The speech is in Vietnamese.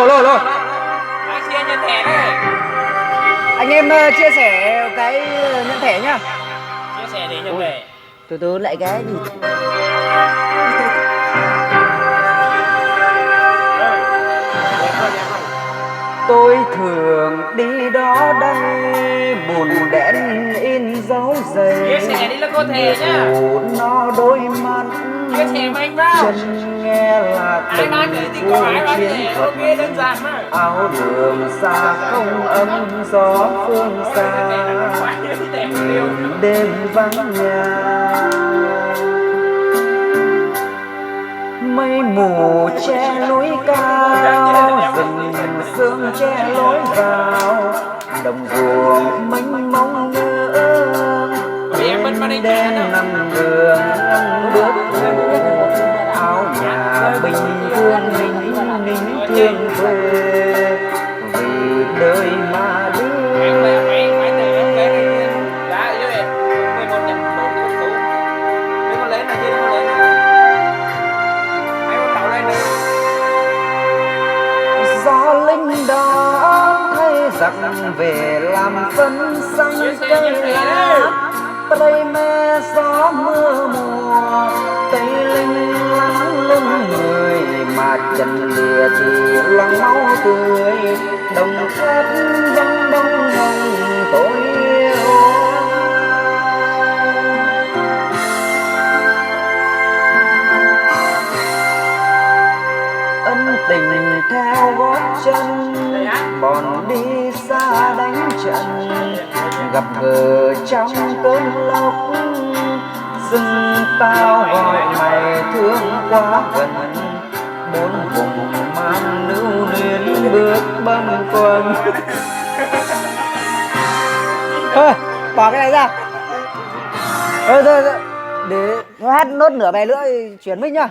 lô lô. Anh chia nhân thẻ đây. Anh em chia sẻ cái nhận thẻ nhá. Chia sẻ để nhập về. Từ từ lại cái gì. Tôi thường đi đó đây, buồn đen in dấu giày. Chia sẻ đi là có thể nhá. Nó đôi mắt, Chia sẻ mà anh vào. chân nghe là Ai bán đấy thì có ai bán để ok đơn giản mà. áo đường xa không ấm gió phương xa, đêm vắng nhà. Mây mù che núi cao, rừng sương che lối vào, đồng ruộng mênh mông nhớ đen nằm đường ngăn bước ngủ. Áo nhà bình thương nính thương quê, vì đời mà đi. Gió linh đó thay giặc về làm phân xanh cây lá, tây me gió mưa mùa, tây linh lắng lưng người mà trần lìa thì loang máu tươi, đồng thép văng đông hồng tôi yêu. Ân tình theo gót chân, bọn đi xa đánh trận, gặp gỡ trong cơn lốc, dưng tao gọi mày thương quá gần. Bốn vùng mang lưu luyến bước bâng khuâng. Thôi bỏ cái này ra. Thôi để hát nốt nửa bài nữa chuyển mic nhá.